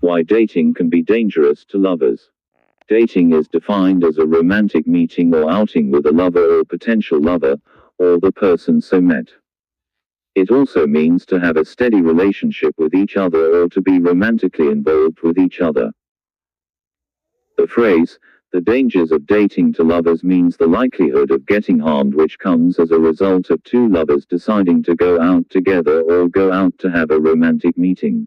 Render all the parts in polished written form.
Why dating can be dangerous to lovers. Dating is defined as a romantic meeting or outing with a lover or potential lover, or the person so met. It also means to have a steady relationship with each other or to be romantically involved with each other. The phrase, "the dangers of dating to lovers," means the likelihood of getting harmed which comes as a result of two lovers deciding to go out together or go out to have a romantic meeting.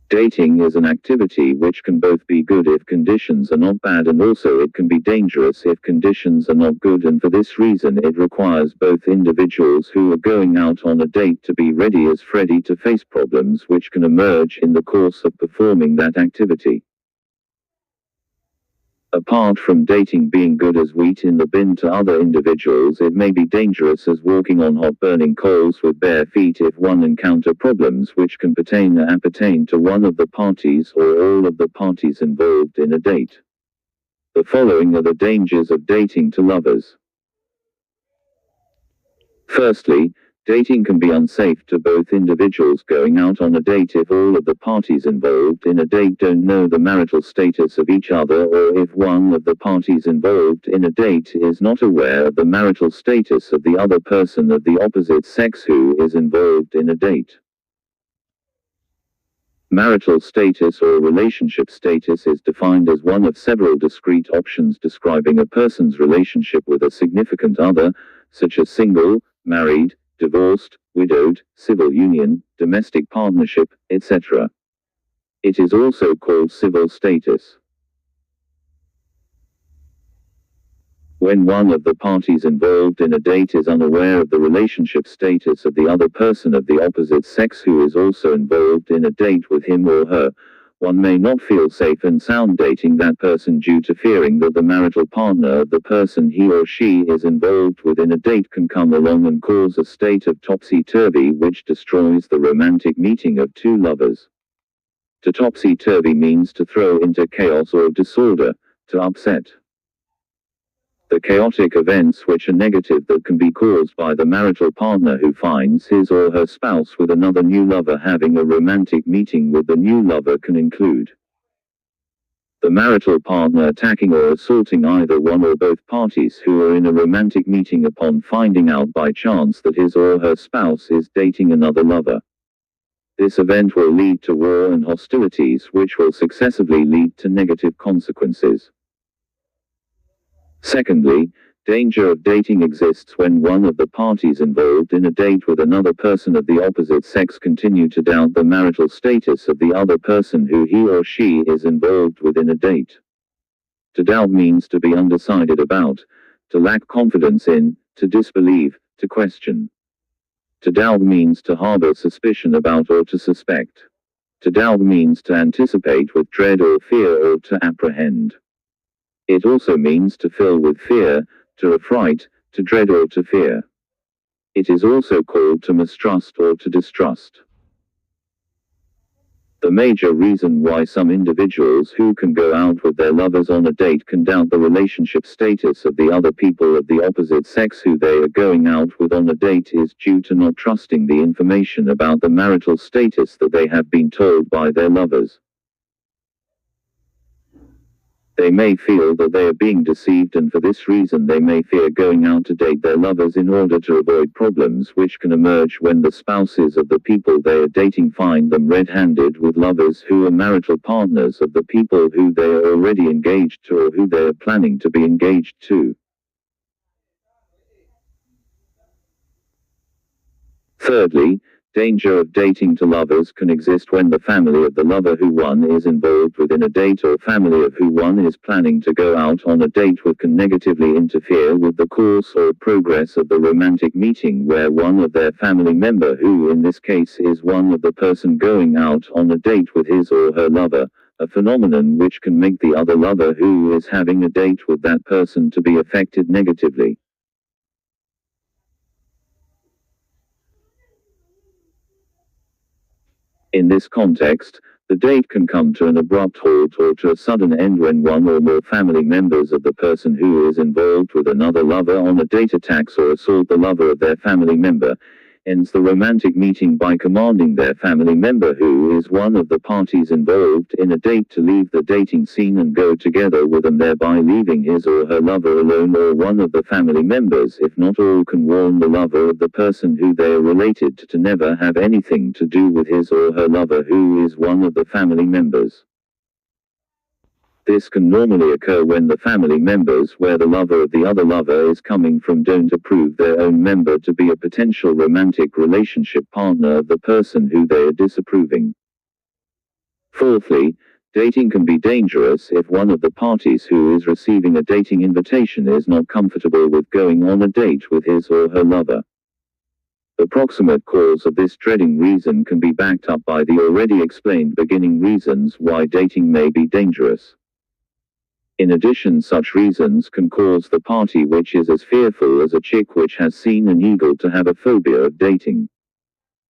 Dating is an activity which can both be good if conditions are not bad, and also it can be dangerous if conditions are not good, and for this reason it requires both individuals who are going out on a date to be ready as Freddy to face problems which can emerge in the course of performing that activity. Apart from dating being good as wheat in the bin to other individuals, it may be dangerous as walking on hot burning coals with bare feet if one encounter problems which can appertain to one of the parties or all of the parties involved in a date. The following are the dangers of dating to lovers. Firstly, dating can be unsafe to both individuals going out on a date if all of the parties involved in a date don't know the marital status of each other, or if one of the parties involved in a date is not aware of the marital status of the other person of the opposite sex who is involved in a date. Marital status or relationship status is defined as one of several discrete options describing a person's relationship with a significant other, such as single, married, divorced, widowed, civil union, domestic partnership, etc. It is also called civil status. When one of the parties involved in a date is unaware of the relationship status of the other person of the opposite sex who is also involved in a date with him or her, one may not feel safe and sound dating that person due to fearing that the marital partner of the person he or she is involved with in a date can come along and cause a state of topsy-turvy which destroys the romantic meeting of two lovers. To topsy-turvy means to throw into chaos or disorder, to upset. The chaotic events which are negative that can be caused by the marital partner who finds his or her spouse with another new lover having a romantic meeting with the new lover can include the marital partner attacking or assaulting either one or both parties who are in a romantic meeting upon finding out by chance that his or her spouse is dating another lover. This event will lead to war and hostilities which will successively lead to negative consequences. Secondly, danger of dating exists when one of the parties involved in a date with another person of the opposite sex continue to doubt the marital status of the other person who he or she is involved with in a date. To doubt means to be undecided about, to lack confidence in, to disbelieve, to question. To doubt means to harbor suspicion about or to suspect. To doubt means to anticipate with dread or fear or to apprehend. It also means to fill with fear, to affright, to dread or to fear. It is also called to mistrust or to distrust. The major reason why some individuals who can go out with their lovers on a date can doubt the relationship status of the other people of the opposite sex who they are going out with on a date is due to not trusting the information about the marital status that they have been told by their lovers. They may feel that they are being deceived, and for this reason they may fear going out to date their lovers in order to avoid problems which can emerge when the spouses of the people they are dating find them red-handed with lovers who are marital partners of the people who they are already engaged to or who they are planning to be engaged to. Thirdly, danger of dating to lovers can exist when the family of the lover who one is involved with in a date or family of who one is planning to go out on a date with can negatively interfere with the course or progress of the romantic meeting where one of their family member, who in this case is one of the person going out on a date with his or her lover, a phenomenon which can make the other lover who is having a date with that person to be affected negatively. In this context, the date can come to an abrupt halt or to a sudden end when one or more family members of the person who is involved with another lover on a date attacks or assault the lover of their family member, ends the romantic meeting by commanding their family member who is one of the parties involved in a date to leave the dating scene and go together with them, thereby leaving his or her lover alone, or one of the family members, if not all, can warn the lover of the person who they are related to never have anything to do with his or her lover who is one of the family members. This can normally occur when the family members where the lover of the other lover is coming from don't approve their own member to be a potential romantic relationship partner of the person who they are disapproving. Fourthly, dating can be dangerous if one of the parties who is receiving a dating invitation is not comfortable with going on a date with his or her lover. The proximate cause of this dreading reason can be backed up by the already explained beginning reasons why dating may be dangerous. In addition, such reasons can cause the party which is as fearful as a chick which has seen an eagle to have a phobia of dating.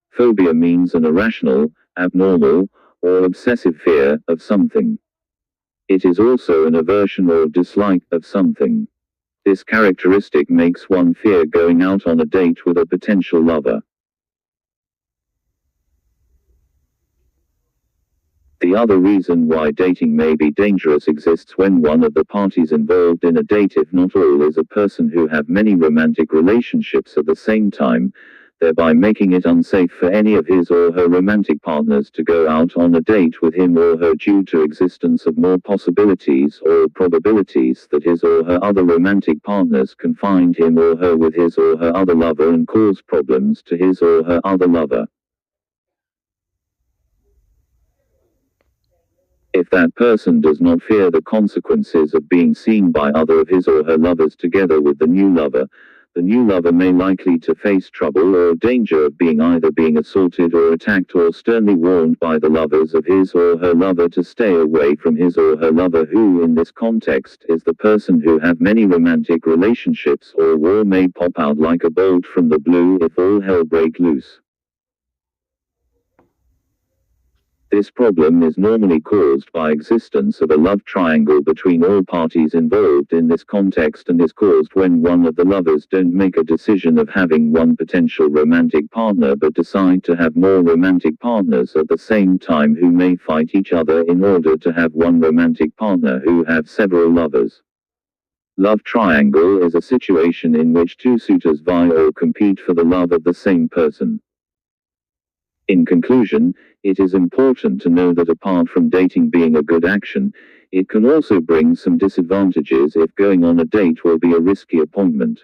Phobia means an irrational, abnormal, or obsessive fear of something. It is also an aversion or dislike of something. This characteristic makes one fear going out on a date with a potential lover. The other reason why dating may be dangerous exists when one of the parties involved in a date, if not all, is a person who have many romantic relationships at the same time, thereby making it unsafe for any of his or her romantic partners to go out on a date with him or her due to existence of more possibilities or probabilities that his or her other romantic partners can find him or her with his or her other lover and cause problems to his or her other lover. If that person does not fear the consequences of being seen by other of his or her lovers together with the new lover may likely to face trouble or danger of being either being assaulted or attacked, or sternly warned by the lovers of his or her lover to stay away from his or her lover, who in this context is the person who have many romantic relationships, or war may pop out like a bolt from the blue if all hell break loose. This problem is normally caused by existence of a love triangle between all parties involved in this context, and is caused when one of the lovers don't make a decision of having one potential romantic partner but decide to have more romantic partners at the same time who may fight each other in order to have one romantic partner who have several lovers. Love triangle is a situation in which two suitors vie or compete for the love of the same person. In conclusion, it is important to know that apart from dating being a good action, it can also bring some disadvantages if going on a date will be a risky appointment.